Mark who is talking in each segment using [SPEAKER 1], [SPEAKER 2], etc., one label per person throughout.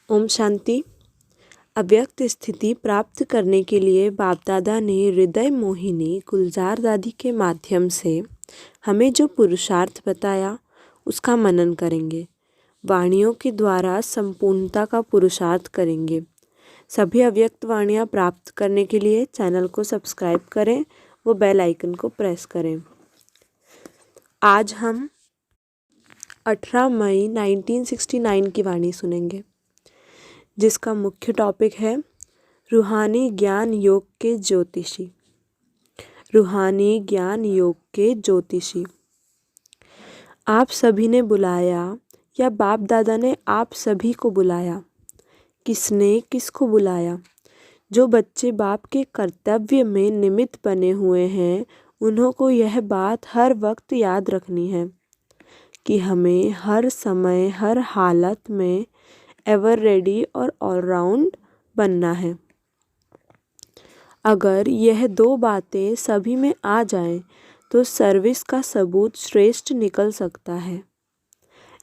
[SPEAKER 1] ओम शांति। अव्यक्त स्थिति प्राप्त करने के लिए बाप दादा ने हृदय मोहिनी गुलजार दादी के माध्यम से हमें जो पुरुषार्थ बताया उसका मनन करेंगे। वाणियों के द्वारा संपूर्णता का पुरुषार्थ करेंगे। सभी अव्यक्त वाणियाँ प्राप्त करने के लिए चैनल को सब्सक्राइब करें, वो बेल आइकन को प्रेस करें। आज हम 18 मई 1969 की वाणी सुनेंगे, जिसका मुख्य टॉपिक है रूहानी ज्ञान योग के ज्योतिषी। रूहानी ज्ञान योग के ज्योतिषी। आप सभी ने बुलाया या बाप दादा ने आप सभी को बुलाया? किसने किसको बुलाया? जो बच्चे बाप के कर्तव्य में निमित्त बने हुए हैं, उन्हों को यह बात हर वक्त याद रखनी है कि हमें हर समय हर हालत में एवर रेडी और ऑलराउंड बनना है। अगर यह दो बातें सभी में आ जाएं, तो सर्विस का सबूत श्रेष्ठ निकल सकता है।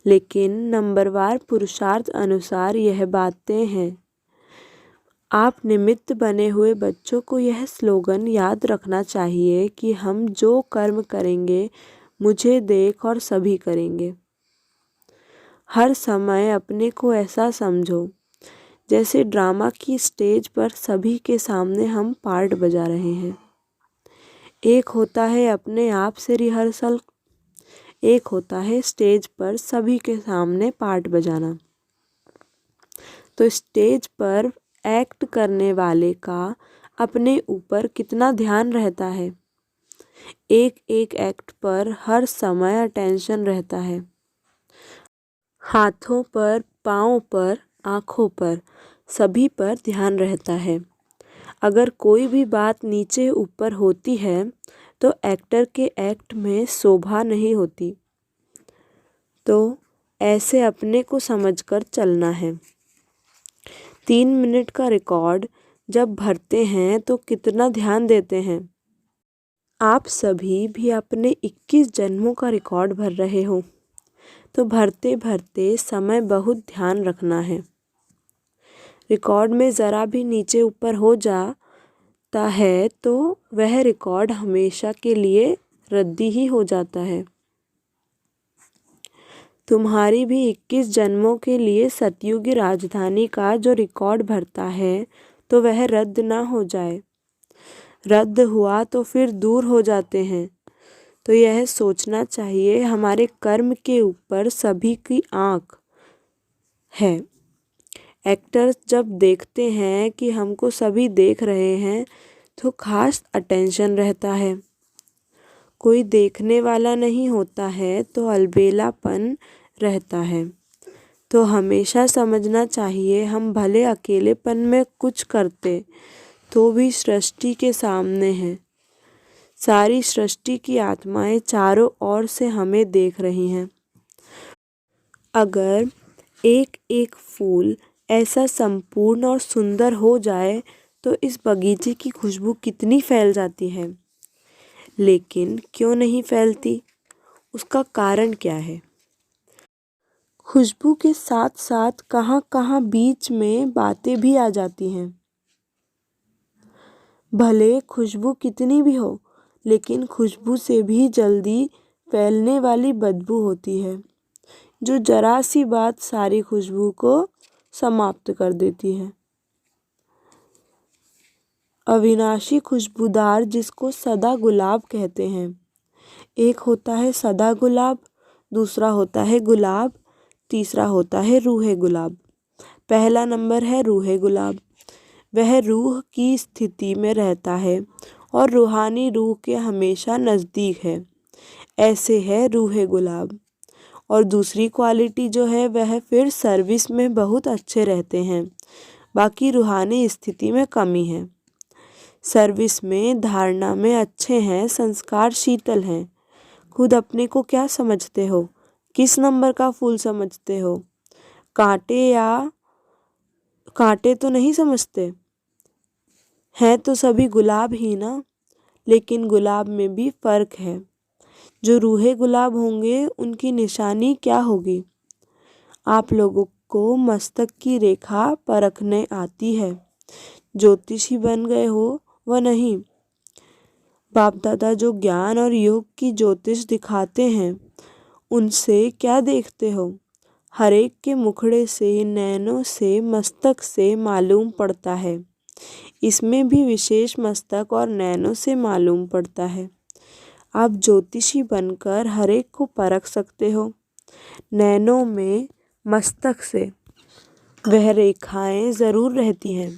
[SPEAKER 1] लेकिन नंबरवार पुरुषार्थ अनुसार यह बातें हैं। आप निमित्त बने हुए बच्चों को यह स्लोगन याद रखना चाहिए कि हम जो कर्म करेंगे मुझे देख और सभी करेंगे। हर समय अपने को ऐसा समझो जैसे ड्रामा की स्टेज पर सभी के सामने हम पार्ट बजा रहे हैं। एक होता है अपने आप से रिहर्सल, एक होता है स्टेज पर सभी के सामने पार्ट बजाना। तो स्टेज पर एक्ट करने वाले का अपने ऊपर कितना ध्यान रहता है। एक एक एक्ट पर हर समय अटेंशन रहता है। हाथों पर, पाँव पर, आँखों पर, सभी पर ध्यान रहता है। अगर कोई भी बात नीचे ऊपर होती है तो एक्टर के एक्ट में शोभा नहीं होती। तो ऐसे अपने को समझकर चलना है। 3 मिनट का रिकॉर्ड जब भरते हैं तो कितना ध्यान देते हैं। आप सभी भी अपने 21 जन्मों का रिकॉर्ड भर रहे हो, तो भरते भरते समय बहुत ध्यान रखना है। रिकॉर्ड में ज़रा भी नीचे ऊपर हो जाता है तो वह रिकॉर्ड हमेशा के लिए रद्दी ही हो जाता है। तुम्हारी भी 21 जन्मों के लिए सतयुगी राजधानी का जो रिकॉर्ड भरता है तो वह रद्द ना हो जाए। रद्द हुआ तो फिर दूर हो जाते हैं। तो यह सोचना चाहिए हमारे कर्म के ऊपर सभी की आँख है। एक्टर्स जब देखते हैं कि हमको सभी देख रहे हैं तो खास अटेंशन रहता है। कोई देखने वाला नहीं होता है तो अलबेलापन रहता है। तो हमेशा समझना चाहिए हम भले अकेलेपन में कुछ करते तो भी सृष्टि के सामने हैं। सारी सृष्टि की आत्माएं चारों ओर से हमें देख रही हैं। अगर एक एक फूल ऐसा संपूर्ण और सुंदर हो जाए तो इस बगीचे की खुशबू कितनी फैल जाती है। लेकिन क्यों नहीं फैलती? उसका कारण क्या है? खुशबू के साथ साथ कहाँ कहाँ बीच में बातें भी आ जाती हैं। भले खुशबू कितनी भी हो, लेकिन खुशबू से भी जल्दी फैलने वाली बदबू होती है, जो जरा सी बात सारी खुशबू को समाप्त कर देती है। अविनाशी खुशबूदार जिसको सदा गुलाब कहते हैं। एक होता है सदा गुलाब, दूसरा होता है गुलाब, तीसरा होता है रूहे गुलाब। पहला नंबर है रूहे गुलाब। वह रूह की स्थिति में रहता है और रूहानी रूह के हमेशा नज़दीक है। ऐसे है रूहे गुलाब। और दूसरी क्वालिटी जो है वह फिर सर्विस में बहुत अच्छे रहते हैं, बाकी रूहानी स्थिति में कमी है। सर्विस में, धारणा में अच्छे हैं, संस्कार शीतल हैं। खुद अपने को क्या समझते हो? किस नंबर का फूल समझते हो? कांटे तो नहीं समझते हैं, तो सभी गुलाब ही ना। लेकिन गुलाब में भी फर्क है। जो रूहे गुलाब होंगे उनकी निशानी क्या होगी? आप लोगों को मस्तक की रेखा परखने आती है। ज्योतिषी बन गए हो वह नहीं। बाप दादा जो ज्ञान और योग की ज्योतिष दिखाते हैं उनसे क्या देखते हो? हर एक के मुखड़े से, नैनों से, मस्तक से मालूम पड़ता है। इसमें भी विशेष मस्तक और नैनों से मालूम पड़ता है। आप ज्योतिषी बनकर हर एक को परख सकते हो। नैनों में, मस्तक से वह रेखाएं जरूर रहती हैं।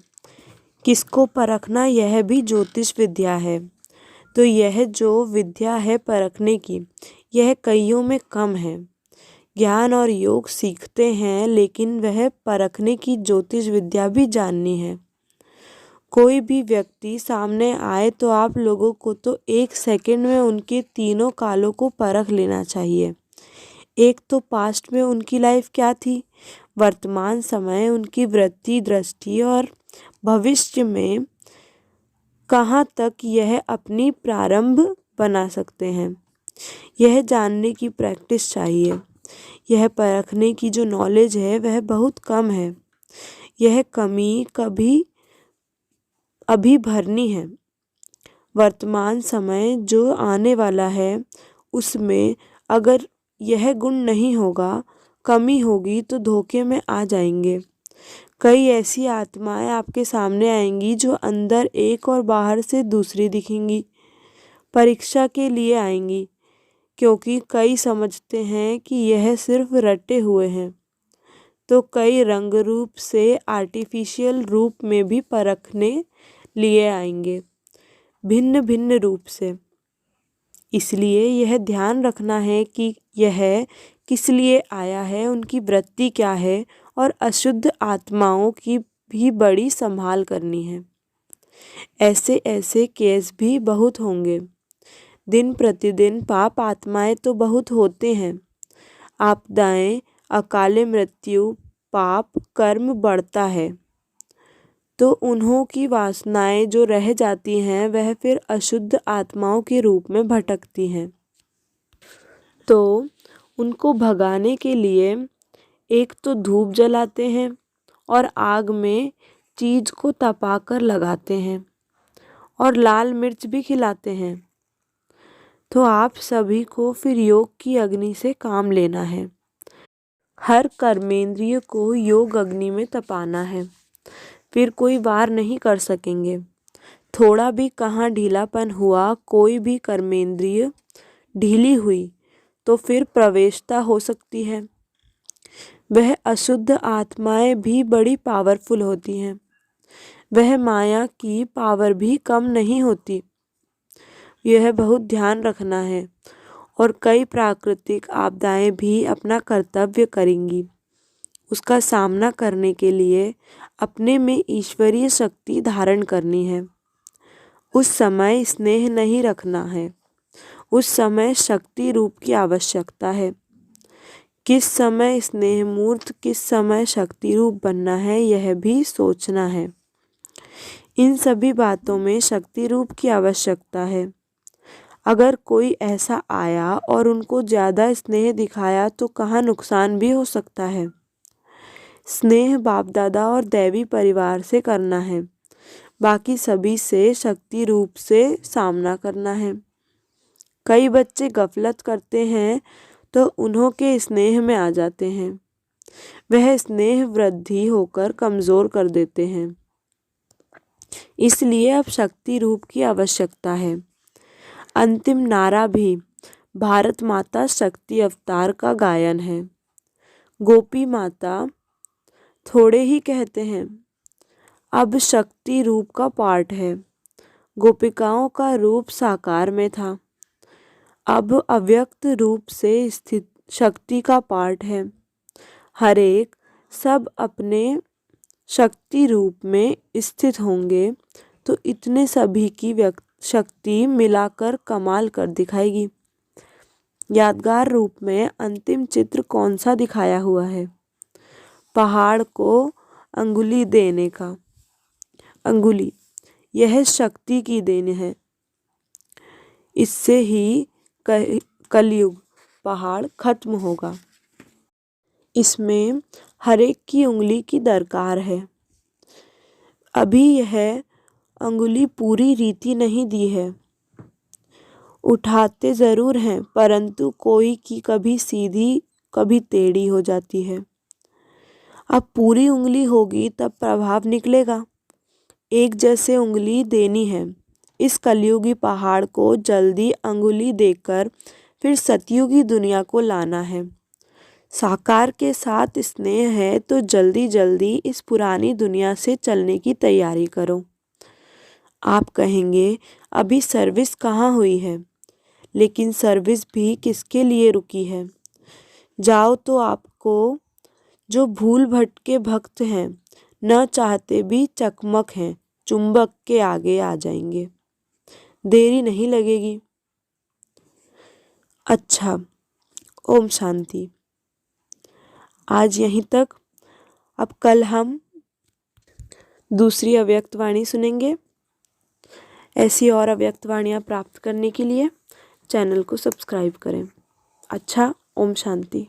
[SPEAKER 1] किसको परखना यह भी ज्योतिष विद्या है। तो यह जो विद्या है परखने की, यह कईयों में कम है। ज्ञान और योग सीखते हैं लेकिन वह परखने की ज्योतिष विद्या भी जाननी है। कोई भी व्यक्ति सामने आए तो आप लोगों को तो 1 सेकंड में उनके तीनों कालों को परख लेना चाहिए। एक तो पास्ट में उनकी लाइफ क्या थी, वर्तमान समय उनकी वृत्ति, दृष्टि और भविष्य में कहाँ तक यह अपनी प्रारंभ बना सकते हैं। यह जानने की प्रैक्टिस चाहिए। यह परखने की जो नॉलेज है वह बहुत कम है। यह कमी अभी भरनी है। वर्तमान समय जो आने वाला है उसमें अगर यह गुण नहीं होगा, कमी होगी तो धोखे में आ जाएंगे। कई ऐसी आत्माएं आपके सामने आएंगी जो अंदर एक और बाहर से दूसरी दिखेंगी। परीक्षा के लिए आएंगी क्योंकि कई समझते हैं कि यह सिर्फ रटे हुए हैं, तो कई रंग रूप से आर्टिफिशियल रूप में भी परखने लिए आएंगे, भिन्न भिन्न रूप से। इसलिए यह ध्यान रखना है कि यह किस लिए आया है, उनकी वृत्ति क्या है, और अशुद्ध आत्माओं की भी बड़ी संभाल करनी है। ऐसे ऐसे केस भी बहुत होंगे। दिन प्रतिदिन पाप आत्माएं तो बहुत होते हैं। आपदाएं, अकाले मृत्यु, पाप कर्म बढ़ता है तो उन्हों की वासनाएं जो रह जाती हैं वह फिर अशुद्ध आत्माओं के रूप में भटकती हैं। तो उनको भगाने के लिए एक तो धूप जलाते हैं और आग में चीज को तपाकर लगाते हैं और लाल मिर्च भी खिलाते हैं। तो आप सभी को फिर योग की अग्नि से काम लेना है। हर कर्मेंद्रिय को योग अग्नि में तपाना है, फिर कोई वार नहीं कर सकेंगे। थोड़ा भी कहाँ ढीलापन हुआ, कोई भी कर्मेंद्रिय ढीली हुई तो फिर प्रवेशता हो सकती है। वह अशुद्ध आत्माएं भी बड़ी पावरफुल होती हैं। वह माया की पावर भी कम नहीं होती। यह बहुत ध्यान रखना है। और कई प्राकृतिक आपदाएं भी अपना कर्तव्य करेंगी। उसका सामना करने के लिए अपने में ईश्वरीय शक्ति धारण करनी है। उस समय स्नेह नहीं रखना है, उस समय शक्ति रूप की आवश्यकता है। किस समय स्नेह मूर्त, किस समय शक्ति रूप बनना है, यह भी सोचना है। इन सभी बातों में शक्ति रूप की आवश्यकता है। अगर कोई ऐसा आया और उनको ज़्यादा स्नेह दिखाया तो कहाँ नुकसान भी हो सकता है। स्नेह बाप दादा और दैवी परिवार से करना है, बाकी सभी से शक्ति रूप से सामना करना है। कई बच्चे गफलत करते हैं तो उन्हों के स्नेह में आ जाते हैं। वह स्नेह वृद्धि होकर कमज़ोर कर देते हैं। इसलिए अब शक्ति रूप की आवश्यकता है। अंतिम नारा भी भारत माता शक्ति अवतार का गायन है। गोपी माता थोड़े ही कहते हैं, अब शक्ति रूप का पाठ है। गोपिकाओं का रूप साकार में था, अब अव्यक्त रूप से स्थित शक्ति का पाठ है। हर एक सब अपने शक्ति रूप में स्थित होंगे तो इतने सभी की शक्ति मिलाकर कमाल कर दिखाएगी। यादगार रूप में अंतिम चित्र कौन सा दिखाया हुआ है? पहाड़ को अंगुली देने का। अंगुली यह शक्ति की देन है। इससे ही कलयुग पहाड़ खत्म होगा। इसमें हर एक की उंगली की दरकार है। अभी यह अंगुली पूरी रीति नहीं दी है। उठाते ज़रूर हैं, परंतु कोई की कभी सीधी कभी टेढ़ी हो जाती है। अब पूरी उंगली होगी तब प्रभाव निकलेगा। एक जैसे उंगली देनी है। इस कलयुगी पहाड़ को जल्दी अंगुली देकर फिर सतयुगी दुनिया को लाना है। साकार के साथ स्नेह है तो जल्दी जल्दी इस पुरानी दुनिया से चलने की तैयारी करो। आप कहेंगे अभी सर्विस कहाँ हुई है, लेकिन सर्विस भी किसके लिए रुकी है? जाओ तो आपको जो भूल भटके भक्त हैं, न चाहते भी चकमक हैं, चुंबक के आगे आ जाएंगे। देरी नहीं लगेगी। अच्छा, ओम शांति। आज यहीं तक। अब कल हम दूसरी अव्यक्त वाणी सुनेंगे। ऐसी और अव्यक्त वाणियाँ प्राप्त करने के लिए चैनल को सब्सक्राइब करें। अच्छा, ओम शांति।